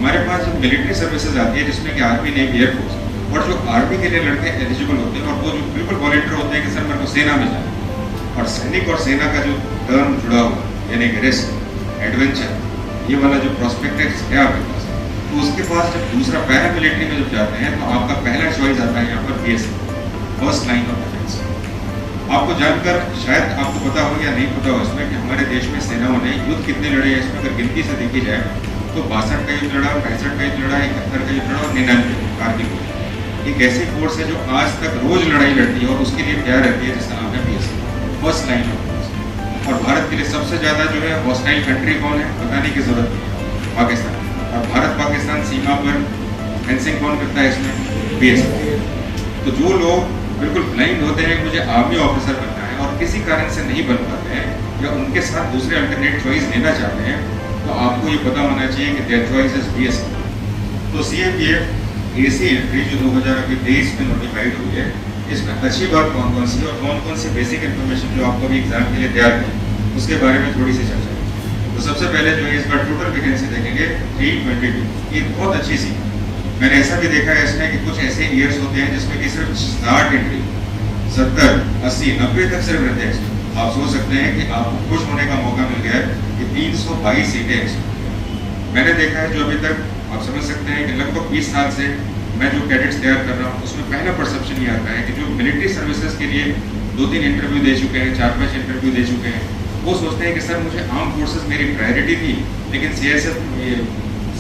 हमारे पास जब military services आती है जिसमें कि आर्मी, नेवी, एयरफोर्स, और जो आर्मी के लिए लड़के एलिजिबल होते हैं और वो जो बिल्कुल वॉलंटियर होते हैं कि सर मेरे को सेना में जाना, और सैनिक और सेना का जो टर्म जुड़ा हुआ यानी रिस्क, एडवेंचर, ये वाला जो प्रोस्पेक्टिव है आपके पास, तो उसके पास जब दूसरा पैरा मिलिट्री में जब जाते हैं तो आपका पहला चॉइस आता है यहाँ पर BSF, first line of defence. आपको जानकर शायद आपको पता हो या नहीं पता हो इसमें कि हमारे देश में सेनाओं ने युद्ध कितने लड़े हैं, इसमें अगर गिनती से देखी जाए तो 62 का युद्ध लड़ा, 65 का युद्ध लड़ा, 71 का युद्ध लड़ा और 99 कार्गिल। एक ऐसी फोर्स है जो आज तक रोज लड़ाई लड़ती है और उसके लिए तैयार रहती है, जिसका नाम है BSF, first line of defence. और भारत के लिए सबसे ज़्यादा जो है हॉस्टाइल कंट्री कौन है, बताने की जरूरत नहीं है, पाकिस्तान। और भारत पाकिस्तान सीमा पर फेंसिंग कौन करता है इसमें, BSF। तो जो लोग बिल्कुल ब्लाइंड होते हैं मुझे आर्मी ऑफिसर बनना है और किसी कारण से नहीं बन पाते हैं या उनके साथ दूसरे अल्टरनेट चॉइस लेना चाहते हैं, तो आपको ये पता होना चाहिए कि देयर चॉइस इज BSF। तो CAPF AC एंट्री जो 2023 में नोटिफाइड हुई है, इसमें अच्छी बात कौन कौन सी और कौन कौन सी बेसिक इन्फॉर्मेशन जो आपको भी एग्जाम के लिए तैयार है उसके बारे में थोड़ी सी चर्चा है। तो सबसे पहले जो है इस बार टोटल वैकेंसी देखेंगे 322, ये बहुत अच्छी सी। मैंने ऐसा भी देखा है इसमें कि कुछ ऐसे ईयर्स होते हैं जिसमें कि सिर्फ 60 एंट्री, 70, 80, 90 तक सिर्फ रहते हैं। आप सोच सकते हैं कि आपको खुश होने का मौका मिल गया है कि 322 सीटें हैं। मैंने देखा है जो अभी तक आप समझ सकते हैं कि लगभग 20 साल से मैं जो कैडेट्स तैयार कर रहा हूँ उसमें पहला परसेप्शन ये आता है कि जो मिलिट्री सर्विसेज के लिए 2-3 इंटरव्यू दे चुके हैं, 4-5 इंटरव्यू दे चुके हैं, वो सोचते हैं कि सर मुझे आर्म फोर्सेज मेरी प्रायोरिटी थी लेकिन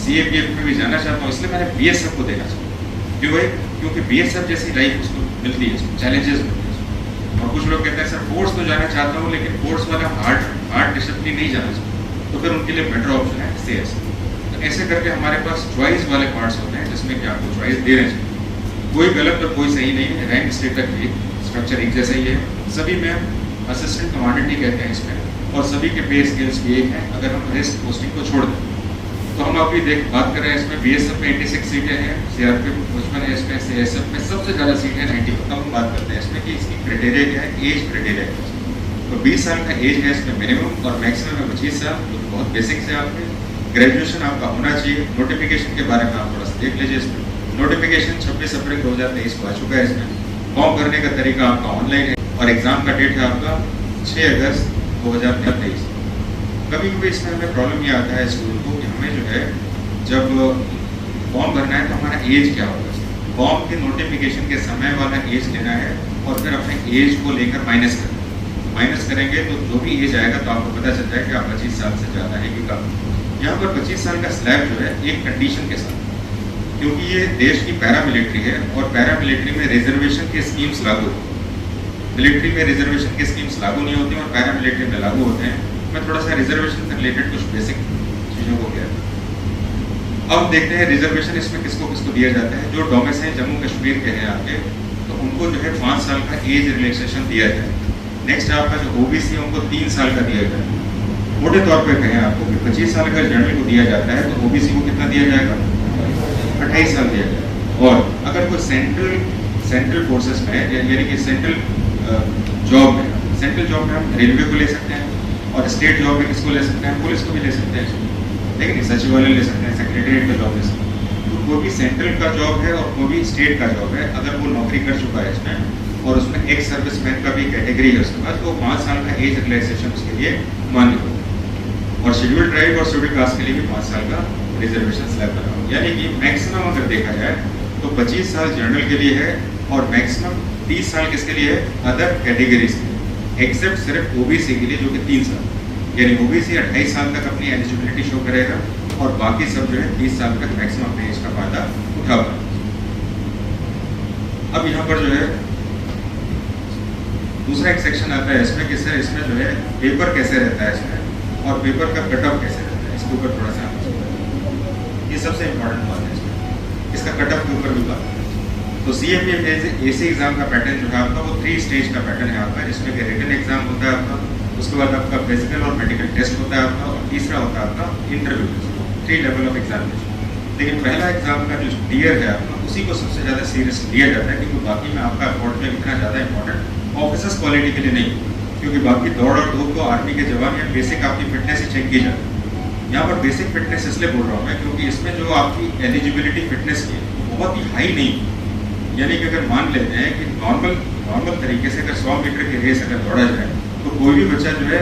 CAPF में भी जाना चाहता हूँ, इसलिए मैंने BSF को देना चाहता हूँ। क्यों भाई? क्योंकि BSF जैसी लाइफ उसको मिलती है, चैलेंजेस मिलते हैं। और कुछ लोग कहते हैं सर फोर्स तो जाना चाहता हूँ लेकिन फोर्स वाला हार्ड डिसिप्लिन नहीं जाना चाहता, तो फिर उनके लिए बेटर ऑप्शन है CSF। तो ऐसे करके हमारे पास चॉइस वाले पार्ट्स होते हैं जिसमें कि आपको चॉइस दे रहे हैं। कोई गलत और कोई सही नहीं है, रैंक स्टेटस भी स्ट्रक्चर एक जैसा ही है, सभी में असिस्टेंट कमांडेंट ही कहते हैं इसमें, और सभी के पे स्केल्स भी एक हैं अगर हम रिस्क पोस्टिंग को छोड़ दें। तो हम अभी बात कर रहे हैं इसमें BSF में 86 सीटें हैं, CRPF 55 है, इसमें CSF में सबसे ज़्यादा सीटें 90। तब हम बात करते हैं इसमें कि इसकी क्राइटेरिया क्या है, एज क्राइटेरिया है। तो 20 साल का एज है इसमें मिनिमम और मैक्सिमम है 25 साल। तो बहुत बेसिक से आपने ग्रेजुएशन आपका होना चाहिए। नोटिफिकेशन के बारे में आप थोड़ा सा देख लीजिए। इसमें नोटिफिकेशन 26 अप्रैल 2023 को आ चुका है। इसमें फॉर्म भरने का तरीका आपका ऑनलाइन है और एग्जाम का डेट है आपका 6 अगस्त 2023। कभी कभी इसमें हमें प्रॉब्लम ये आता है स्कूल को कि हमें जो है जब फॉर्म भरना है तो हमारा एज क्या होगा, फॉर्म के नोटिफिकेशन के समय वाला एज लेना है और फिर अपने एज को लेकर माइनस करेंगे तो जो भी एज आएगा तो आपको पता चल जाएगा कि आप 25 साल से ज़्यादा है कि कम। यहाँ पर 25 साल का स्लैब जो है एक कंडीशन के साथ, क्योंकि ये देश की पैरा मिलिट्री है और पैरा मिलिट्री में रिजर्वेशन के स्कीम्स लागू होती हैं। मिलिट्री में रिजर्वेशन के स्कीम्स लागू नहीं होती और पैरा मिलिट्री में लागू होते हैं। मैं थोड़ा सा रिजर्वेशन से रिलेटेड कुछ बेसिक चीज़ों को कहता हूँ। अब देखते हैं रिजर्वेशन इसमें किसको किसको दिया जाता है। जो डोमिसाइल जम्मू कश्मीर के हैं आपके, तो उनको जो है 5 साल का एज रिलैक्सेशन दिया जाए। नेक्स्ट आपका जो OBC है उनको 3 साल का दिया जाए। मोटे तौर पर कहें आपको कि 25 साल का जनरल को दिया जाता है तो OBC को कितना दिया जाएगा, 28 साल दिया जाएगा। और अगर कोई सेंट्रल फोर्सेस में यानी कि सेंट्रल जॉब में हम रेलवे को ले सकते हैं और स्टेट जॉब में किसको ले सकते हैं, पुलिस को भी ले सकते हैं, लेकिन सचिवालय ले सकते हैं, सेक्रेटरीट का जॉब ले सकते हैं। तो कोई भी सेंट्रल का जॉब है और कोई भी स्टेट का जॉब है, अगर वो नौकरी कर चुका है इसमें और उसमें एक सर्विसमैन का भी कैटेगरी है उसके बाद, तो 5 साल का एज रिलैक्सेशन उसके लिए मान्य होगा। और शेड्यूल्ड ट्राइब और शेड्यूल्ड कास्ट के लिए भी 5 साल का रिजर्वेशन स्लैब बना हुआ, यानी कि मैक्सिमम अगर देखा जाए तो 25 साल जनरल के लिए है और मैक्सिमम 30 साल किसके लिए है, अदर कैटेगरीज के, एक्सेप्ट सिर्फ OBC के लिए जो कि 3 साल, यानी OBC 28 साल तक अपनी एलिजिबिलिटी शो करेगा और बाकी सब जो है 30 साल तक मैक्सिमम अपने एज का फायदा उठा पाएगा। अब यहाँ पर जो है दूसरा एक सेक्शन आता है इसमें कि सर इसमें जो है पेपर कैसे रहता है इसमें और पेपर का कट ऑफ कैसे रहता है, इसके ऊपर थोड़ा सा ये सबसे इम्पोर्टेंट बात है इसमें, इसका कट ऑफ के ऊपर भी बात। तो CAPF AC एग्जाम का पैटर्न जो है आपका वो 3 स्टेज का पैटर्न है आपका, जिसमें कि रिटन एग्जाम होता है आपका, उसके बाद आपका फिजिकल और मेडिकल टेस्ट होता है आपका, और तीसरा होता है आपका इंटरव्यू, 3 लेवल ऑफ एग्जामिनेशन। लेकिन पहला एग्जाम का जो टियर है आपका, उसी को सबसे ज़्यादा सीरियस लिया जाता है, क्योंकि बाकी में आपका अकॉर्ड में इतना ज़्यादा इंपॉर्टेंट ऑफिसर्स क्वालिटी के लिए नहीं, क्योंकि बाकी दौड़ और धूप तो आर्मी के जवान या बेसिक आपकी फिटनेस ही चेक की जाती है। यहाँ पर बेसिक फिटनेस इसलिए बोल रहा हूँ मैं क्योंकि इसमें जो आपकी एलिजिबिलिटी फिटनेस की है वो बहुत ही हाई नहीं है। यानी कि अगर मान लेते हैं कि नॉर्मल तरीके से अगर 100 मीटर की रेस अगर दौड़ा जाए तो कोई भी बच्चा जो है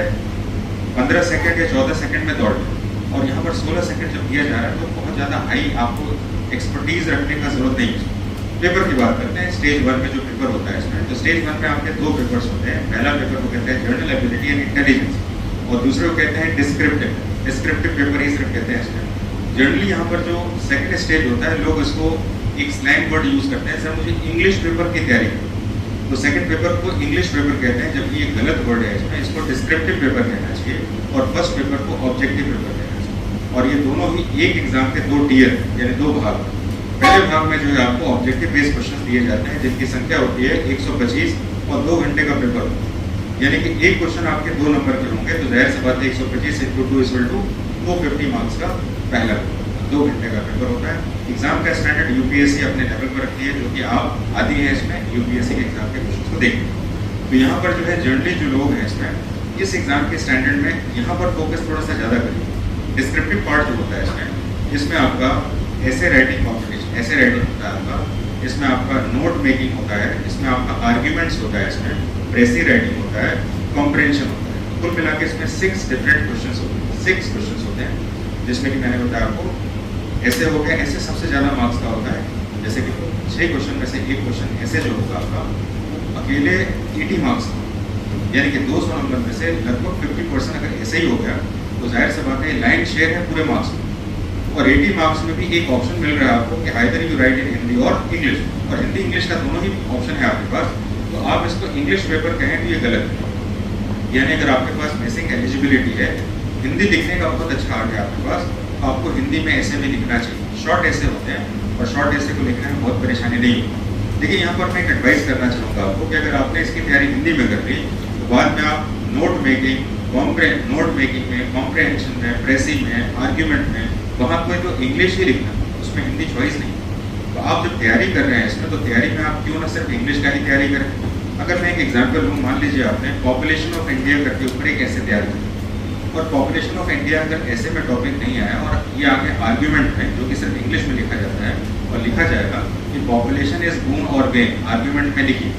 15 सेकंड या 14 सेकंड में दौड़ जाए, और यहाँ पर 16 सेकंड जब दिया जा रहा है तो बहुत ज़्यादा हाई आपको एक्सपर्टीज़ रखने का ज़रूरत नहीं है। पेपर की बात करते हैं, स्टेज 1 में जो पेपर होता है इसमें, तो स्टेज 1 में आपके 2 पेपर्स होते हैं। पहला पेपर को कहते हैं जर्नल एबिलिटी एंड इंटेलिजेंस, और दूसरे को कहते हैं डिस्क्रिप्टिव पेपर ही सिर्फ कहते हैं इसमें। जनरली यहाँ पर जो सेकंड स्टेज होता है लोग इसको एक स्लैंग वर्ड यूज़ करते हैं, सर मुझे इंग्लिश पेपर की तैयारी करो, तो सेकंड पेपर को इंग्लिश पेपर कहते हैं, जबकि ये गलत वर्ड है इसमें, इसको डिस्क्रिप्टिव पेपर कहना चाहिए, और फर्स्ट पेपर को ऑब्जेक्टिव पेपर कहना चाहिए। और ये दोनों ही एक एग्जाम के 2 टियर यानी 2 भाग। पहले भाग में जो है आपको ऑब्जेक्टिव बेस्ड क्वेश्चन दिए जाते हैं जिनकी संख्या होती है 125 और 2 घंटे का पेपर होता है। यानी कि एक क्वेश्चन आपके 2 नंबर के होंगे, तो जाहिर सी बात है 125 × 2 = 250 मार्क्स का पहला पेपर, 2 घंटे का पेपर होता है। एग्जाम का स्टैंडर्ड यूपीएससी अपने लेवल पर रखती है, जो कि आप आदि हैं इसमें यूपीएससी के एग्जाम के क्वेश्चन को देखते। तो यहाँ पर जो है जनरली जो लोग हैं इसमें इस एग्जाम के स्टैंडर्ड में यहाँ पर फोकस थोड़ा सा ज़्यादा करिए। डिस्क्रिप्टिव पार्ट जो होता है इसमें आपका ऐसे राइटिंग कॉम्पिटिशन, ऐसे राइटिंग होता है आपका, इसमें आपका नोट मेकिंग होता है, इसमें आपका आर्ग्यूमेंट्स होता है, इसमें प्रेसी राइटिंग होता है, कॉम्प्रहेंशन होता है। कुल मिला के इसमें 6 डिफरेंट क्वेश्चन होते हैं, 6 क्वेश्चन होते हैं, जिसमें कि मैंने बताया आपको ऐसे हो गया। ऐसे सबसे ज़्यादा मार्क्स का होता है, जैसे कि 6 क्वेश्चन में से एक क्वेश्चन ऐसे जो होगा आपका अकेले 80 मार्क्स का, यानी कि 200 नंबर में से लगभग 50% अगर ऐसे ही हो गया तो जाहिर सी बात है लाइन शेयर है पूरे मार्क्स में। और 80 मार्क्स में भी एक ऑप्शन मिल रहा है आपको कि आइदर यू राइट इन हिंदी और इंग्लिश, और हिंदी इंग्लिश का दोनों ही ऑप्शन है आपके पास, तो आप इसको इंग्लिश पेपर कहें तो ये गलत है। यानी अगर आपके पास बेसिक एलिजिबिलिटी है, हिंदी लिखने का बहुत अच्छा आर्ट है आपके पास, आपको हिंदी में ऐसे में लिखना चाहिए। शॉर्ट ऐसे होते हैं और शॉर्ट ऐसे को लिखने में बहुत परेशानी नहीं होती। देखिए यहाँ पर मैं एक एडवाइस करना चाहूँगा आपको कि अगर आपने इसकी तैयारी हिंदी में कर ली तो बाद में आप नोट मेकिंग में, कॉम्प्रहेंशन में, प्रेसी में, आर्ग्यूमेंट में, वहाँ कोई तो इंग्लिश ही लिखना, उसमें हिंदी चॉइस नहीं। तो आप जब तैयारी कर रहे हैं इसमें, तो तैयारी में आप क्यों ना सिर्फ इंग्लिश का ही तैयारी करें। अगर मैं एक एग्जाम्पल लूँ, मान लीजिए आपने पॉपुलेशन ऑफ इंडिया करके ऊपर एक ऐसे तैयारी की, और पॉपुलेशन ऑफ इंडिया अगर ऐसे में टॉपिक नहीं आया और ये आगे आर्ग्यूमेंट में, जो कि सिर्फ इंग्लिश में लिखा जाता है, और लिखा जाएगा कि पॉपुलेशन इज बून और बेन, आर्ग्यूमेंट में लिखिए,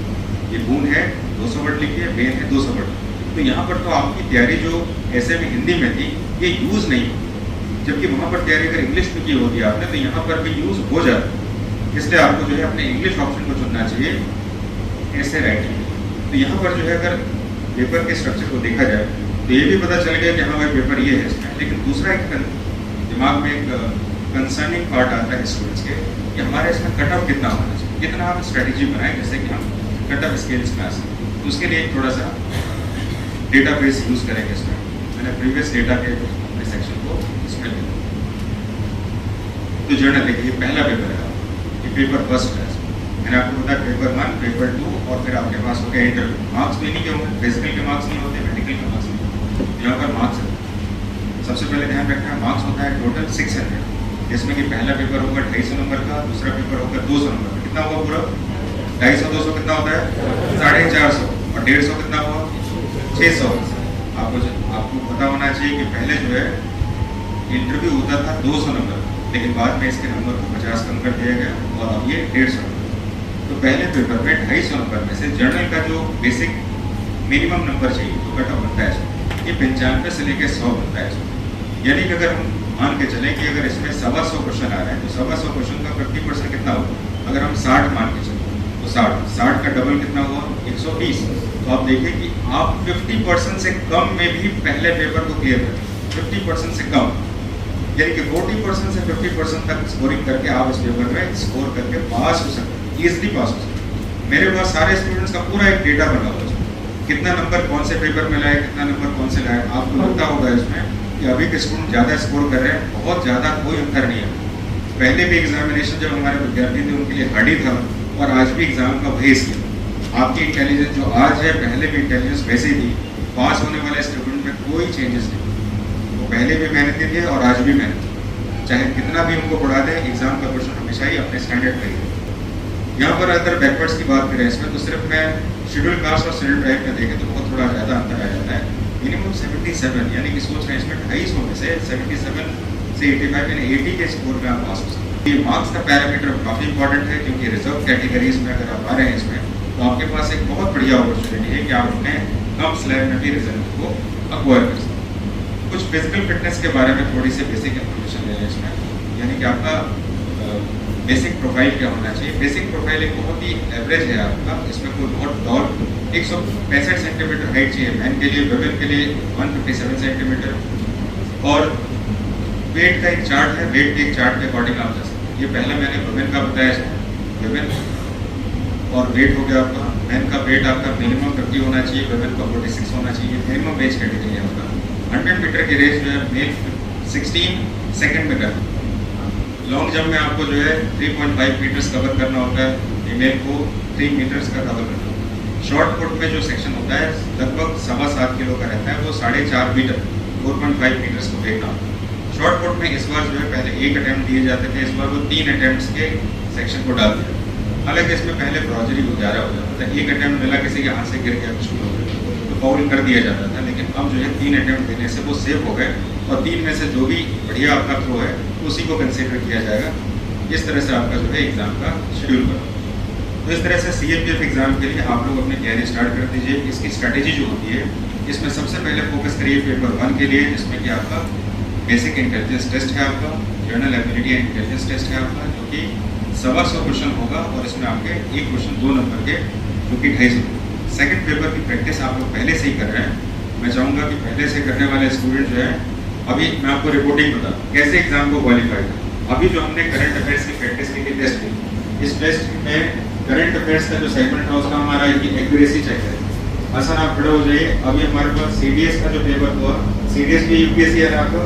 ये बून है 200 वर्ड लिखिए, बेन है 200 वर्ड, तो यहाँ पर तो आपकी तैयारी जो ऐसे में हिंदी में थी ये यूज़ नहीं होती, जबकि वहाँ पर तैयारी अगर इंग्लिश में की होती आपने तो यहाँ पर भी यूज़ हो जाता। इसलिए आपको जो है अपने इंग्लिश ऑप्शन को चुनना चाहिए ऐसे राइटिंग। तो यहाँ पर जो है अगर पेपर के स्ट्रक्चर को देखा जाए तो ये भी पता चल गया कि हाँ भाई पेपर ये है इसमें, लेकिन दूसरा एक दिमाग में एक कंसर्निंग पार्ट आता है स्टूडेंट्स के कि हमारे इसमें कट ऑफ कितना होना चाहिए, कितना हम स्ट्रेटेजी बनाएं जैसे कि हम कट ऑफ स्केल्स में आ सकें। तो उसके लिए थोड़ा सा डेटा बेस यूज़ करेंगे इसमें। मैंने प्रीवियस डेटा के अपने सेक्शन को इसमें ले तो जर्नल देखिए पहला पेपर है, ये पेपर फर्स्ट है। मैंने आपको बताया पेपर 1, पेपर 2 और फिर आपके पास हो गया इंटरव्यू। मार्क्स भी नहीं के होंगे, फिजिकल के मार्क्स नहीं होते, मेडिकल के मार्क्स नहीं होते, यहाँ पर मार्क्स है। सबसे पहले ध्यान रखना है मार्क्स होता है टोटल 600, जिसमें कि पहला पेपर होगा 250 नंबर का, दूसरा पेपर होगा 200 नंबर का। कितना होगा पूरा 250 200 कितना होता है 450, और 150 कितना हुआ 600। आपको पता होना चाहिए कि पहले जो है इंटरव्यू होता था 200 नंबर, लेकिन बाद में इसके नंबर को 50 कम कर दिया गया और अब ये 150 नंबर। तो पहले पेपर में 250 नंबर में से जर्नल का जो बेसिक मिनिमम नंबर चाहिए तो कट ऑफ बनता है, ये 95 से लेकर 100 बनता है। यानी कि अगर हम मान के चलें कि अगर इसमें 125 क्वेश्चन आ रहे हैं तो 125 क्वेश्चन का 50% कितना होगा, अगर हम 60 मान के चलें तो 60 का डबल कितना हुआ 120। तो आप देखें कि आप 50% से कम में भी पहले पेपर को क्लियर करें, 50% से कम, यानी कि 40% से 50% तक स्कोरिंग करके आप इस पेपर में स्कोर करके पास हो सकते हैं, ईजिली पास हो सकते हैं। मेरे पास सारे स्टूडेंट्स का पूरा एक डेटा बना हुआ है, कितना नंबर कौन से पेपर में लाए, कितना नंबर कौन से लाए। आपको लगता होगा इसमें कि अभी के स्टूडेंट ज़्यादा स्कोर कर रहे हैं, बहुत ज़्यादा कोई अंतर नहीं है। पहले भी एग्जामिनेशन जब हमारे विद्यार्थी थे उनके लिए हार्ड ही था, और आज भी एग्जाम का वही स्किल। आपकी इंटेलिजेंस जो आज है पहले भी इंटेलिजेंस वैसे ही थी, पास होने वाले स्टूडेंट में कोई चेंजेस नहीं, वो पहले भी मेहनती थे और आज भी मेहनत, चाहे कितना भी उनको पढ़ा दें एग्जाम का क्वेश्चन हमेशा ही अपने स्टैंडर्ड पे ही। यहाँ पर अगर बैकवर्ड्स की बात करें इसमें तो सिर्फ मैं शेड्यूल कास्ट और शेड्यूल ट्राइब में देखें तो बहुत थोड़ा ज़्यादा अंतर आ जाता है। मिनिमम 77, यानी कि सोच रहे हैं इसमें 250 में से 77 से 85 यानी 80 के स्कोर में आप पास हो सकते हैं। ये मार्क्स का पैरामीटर काफ़ी इंपॉर्टेंट है, क्योंकि रिजर्व कैटेगरीज में अगर आप आ रहे हैं इसमें, तो आपके पास एक बहुत बढ़िया अपॉर्चुनिटी है कि आप अपने कम स्लैब में भी रिजल्ट को अक्वायर कर सकते हैं। कुछ फिजिकल फिटनेस के बारे में थोड़ी सी बेसिक इन्फॉर्मेशन ले लें इसमें, यानी कि आपका बेसिक प्रोफाइल क्या होना चाहिए। बेसिक प्रोफाइल एक बहुत ही एवरेज है आपका, इसमें कोई बहुत टॉल 165 सेंटीमीटर हाइट चाहिए मैन के लिए, वुमेन के लिए 157 सेंटीमीटर। और वेट का एक चार्ट है, वेट के एक चार्ट के अकॉर्डिंग आप जा सकते हैं। ये पहले मैंने वुमेन का बताया, वुमेन और वेट हो गया आपका। मैन का वेट आपका मिनिमम 50 होना चाहिए, वुमेन का 46 होना चाहिए। मिनिमम एज कैटेगरी है आपका। 100 मीटर की रेस जो है मेल 16 सेकंड में करना। लॉन्ग जंप में आपको जो है 3.5 मीटर्स कवर करना होता है, फीमेल को 3 मीटर्स का कवर करना होता है। शॉर्ट पुट में जो सेक्शन होता है लगभग 7.25 किलो का रहता है, वो 4.5 मीटर 4.5 मीटर्स को फेंकना होता है। शॉर्ट पुट में इस बार जो है पहले 1 अटैम्प्ट दिए जाते थे, इस बार वो 3 अटैम्प्ट्स के सेक्शन को डाल दिया। हालांकि इसमें पहले ब्रॉजरी गुजारा हो जाता था, 1 अटैम्प्ट मिला किसी के हाथ से गिर गया कुछ हो गया तो फाउल कर दिया जाता था, लेकिन अब जो है 3 अटैम्प्ट देने से वो सेफ हो गए और 3 में से जो भी बढ़िया आपका थ्रो है उसी को कंसिडर किया जाएगा। इस तरह से आपका जो है एग्ज़ाम का शेड्यूल करो। तो इस तरह से CAPF एग्ज़ाम के लिए आप लोग अपनी तैयारी स्टार्ट कर दीजिए। इसकी स्ट्रैटेजी जो होती है, इसमें सबसे पहले फोकस करिए पेपर 1 के लिए, जिसमें कि आपका बेसिक इंटेलिजेंस टेस्ट है, आपका general ability and intelligence test है आपका, जो कि 125 क्वेश्चन होगा और इसमें आपके एक क्वेश्चन 2 नंबर के, जो कि 250। सेकेंड पेपर की प्रैक्टिस आप लोग पहले से ही कर रहे हैं। मैं चाहूँगा कि पहले से करने वाले स्टूडेंट जो है, अभी मैं आपको रिपोर्टिंग बता कैसे एग्जाम को क्वालिफाई करें। अभी जो हमने करंट अफेयर्स की प्रैक्टिस की थी टेस्ट की, इस टेस्ट में करंट अफेयर्स का जो सेगमेंट है उसका हमारा एक्यूरेसी चेक है। हसन आप खड़े हो जाइए। अभी हमारे पास CDS का जो पेपर हुआ, CDS भी UPSC है आपका,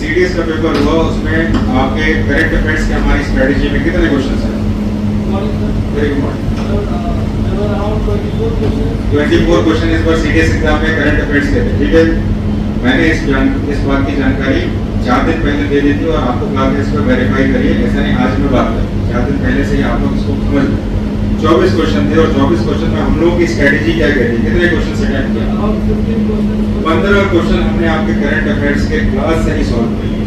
CDS का पेपर हुआ, उसमें आपके करंट अफेयर्स की हमारी स्ट्रेटेजी में कितने क्वेश्चन है? वेरी गुड, 24 क्वेश्चन इस बार CDS एग्जाम में करंट अफेयर्स के थे। ठीक है, मैंने इस बात की जानकारी 4 दिन पहले दे दी थी और आपको कहा था इसको वेरीफाई करिए। ऐसा नहीं आज में बात करें, 4 दिन पहले से ही आप लोग इसको समझ लें। 24 क्वेश्चन थे और 24 क्वेश्चन में हम लोगों की स्ट्रेटेजी क्या कहती है, कितने क्वेश्चन से अटेम्प्ट किया? 15 क्वेश्चन हमने आपके करंट अफेयर्स के क्लास से ही सॉल्व किए।